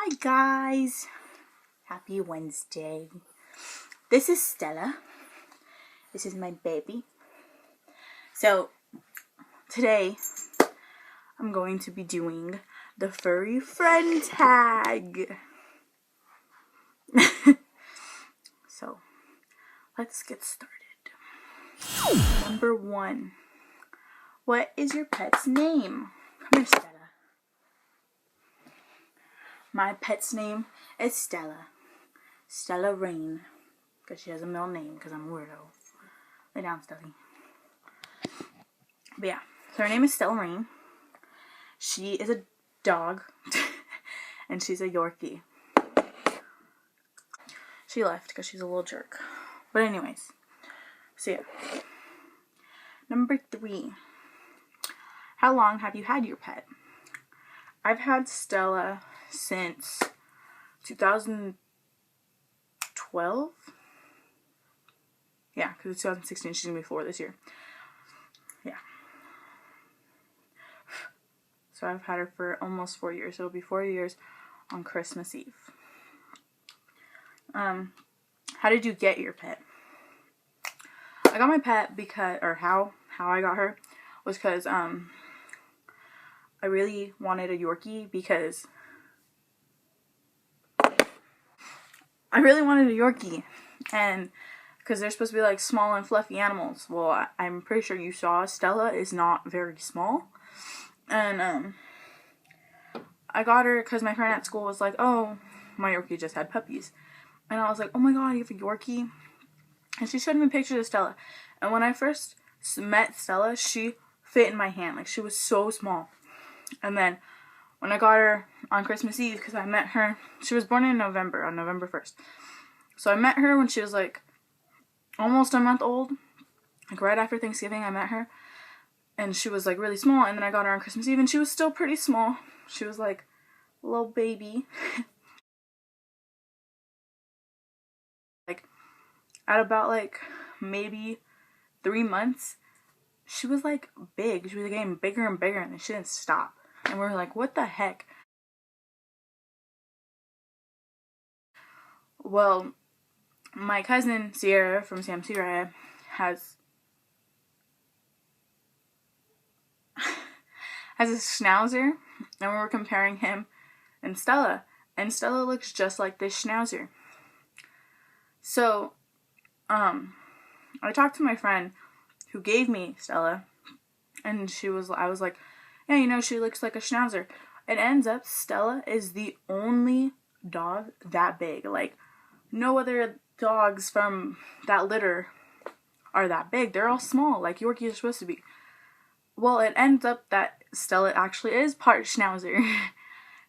Hi guys, happy Wednesday. This is Stella. This is my baby. So today I'm going to be doing the Furry Friend Tag. So let's get started. Number 1. What is your pet's name? Come here, Stella. My pet's name is Stella. Stella Rain. Because she has a middle name, because I'm a weirdo. Lay down, Stelly. But yeah, so her name is Stella Rain. She is a dog. And she's a Yorkie. She left because she's a little jerk. But anyways. So yeah. Number 3. How long have you had your pet? I've had Stella since 2012. Yeah, because it's 2016. She's going to be 4 this year. Yeah. So I've had her for almost 4 years. It'll be 4 years on Christmas Eve. How did you get your pet? I got my pet because, or how I got her was because, I really wanted a Yorkie because and because they're supposed to be like small and fluffy animals. Well, I'm pretty sure you saw Stella is not very small, and I got her because my friend at school was like, oh, my Yorkie just had puppies, and I was like, oh my god, you have a Yorkie? And she showed me pictures of Stella, and when I first met Stella, she fit in my hand, like she was so small. And then when I got her on Christmas Eve, because I met her, she was born in November, on November 1st. So I met her when she was like almost a month old. Like right after Thanksgiving, I met her. And she was like really small. And then I got her on Christmas Eve and she was still pretty small. She was like a little baby. Like at about like maybe 3 months, she was like big. She was getting bigger and bigger and she didn't stop. And we were like, what the heck? Well, my cousin Sierra from Sam Sierra has a schnauzer, and we were comparing him and Stella looks just like this schnauzer. So, I talked to my friend who gave me Stella, and I was like, yeah, she looks like a schnauzer. It ends up Stella is the only dog that big. Like, no other dogs from that litter are that big. They're all small, like Yorkies are supposed to be. Well, it ends up that Stella actually is part schnauzer.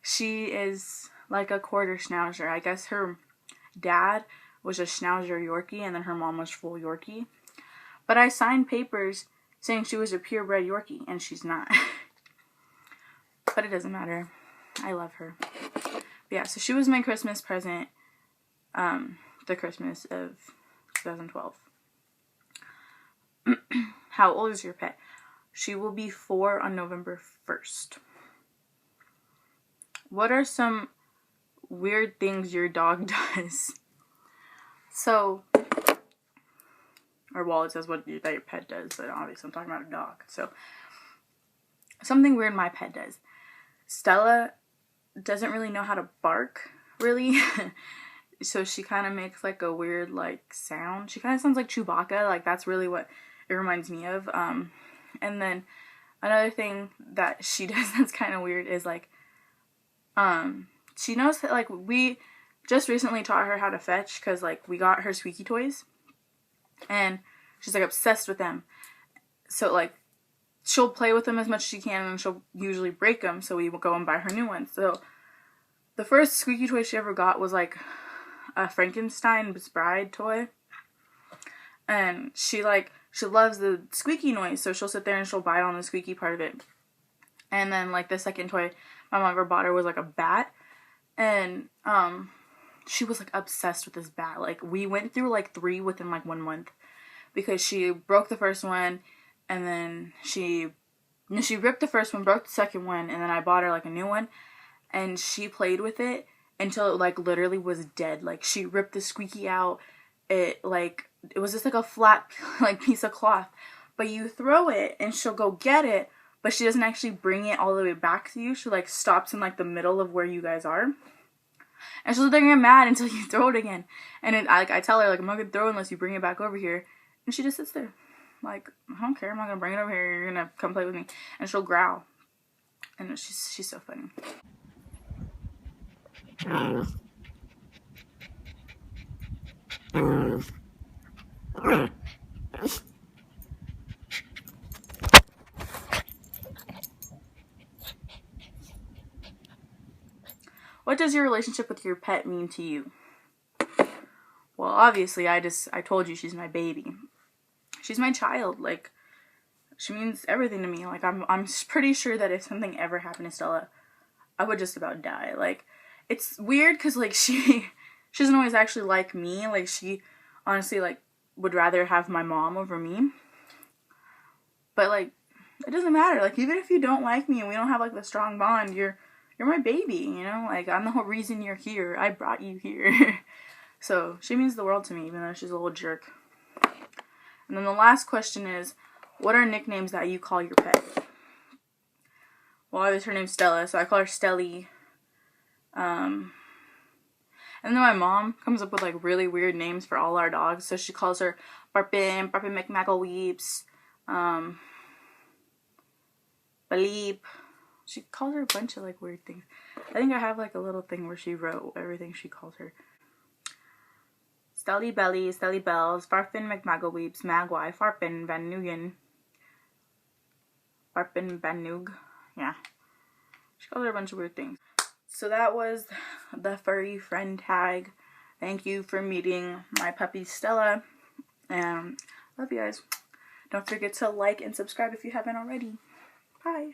She is like a quarter schnauzer. I guess her dad was a schnauzer Yorkie, and then her mom was full Yorkie. But I signed papers saying she was a purebred Yorkie, and she's not. But it doesn't matter. I love her. But yeah, so she was my Christmas present, the Christmas of 2012. How old is your pet? She will be 4 on November 1st. What are some weird things your dog does? So, it says that your pet does, but obviously I'm talking about a dog. So, something weird my pet does. Stella doesn't really know how to bark, really. So she kind of makes like a weird like sound. She kind of sounds like Chewbacca. Like that's really what it reminds me of. And then another thing that she does that's kind of weird is like, she knows that, like, we just recently taught her how to fetch because like we got her squeaky toys, and she's like obsessed with them. So like she'll play with them as much as she can, and she'll usually break them. So we will go and buy her new ones. So the first squeaky toy she ever got was like a Frankenstein's bride toy, and she loves the squeaky noise, so she'll sit there and she'll bite on the squeaky part of it. And then like the second toy my mom ever bought her was like a bat, and she was like obsessed with this bat. Like we went through like 3 within like 1 month because she broke the first one, and then she ripped the first one, broke the second one, and then I bought her like a new one, and she played with it until it like literally was dead. Like she ripped the squeaky out. It was just like a flat like piece of cloth. But you throw it and she'll go get it, but she doesn't actually bring it all the way back to you. She like stops in like the middle of where you guys are. And she'll get mad until you throw it again. And then I tell her like, I'm not gonna throw it unless you bring it back over here. And she just sits there. Like, I don't care, I'm not gonna bring it over here, you're gonna come play with me. And she'll growl. And she's so funny. What does your relationship with your pet mean to you? Well, obviously, I told you she's my baby. She's my child. Like, she means everything to me. Like, I'm pretty sure that if something ever happened to Stella, I would just about die. Like, it's weird because, like, she doesn't always actually like me. Like, she honestly, like, would rather have my mom over me. But, like, it doesn't matter. Like, even if you don't like me and we don't have, like, the strong bond, you're my baby, you know? Like, I'm the whole reason you're here. I brought you here. So, she means the world to me, even though she's a little jerk. And then the last question is, what are nicknames that you call your pet? Well, obviously her name's Stella, so I call her Stelly. And then my mom comes up with, like, really weird names for all our dogs. So she calls her Barpin McMaggleweeps, Baleep. She calls her a bunch of, like, weird things. I think I have, like, a little thing where she wrote everything she calls her. Stelly Belly, Stelly Bells, Farfin McMaggleweeps, Magwai, Farpin, Van Nugen. Farpin Van Noog. Yeah. She calls her a bunch of weird things. So that was the Furry Friend Tag. Thank you for meeting my puppy Stella. And love you guys. Don't forget to like and subscribe if you haven't already. Bye.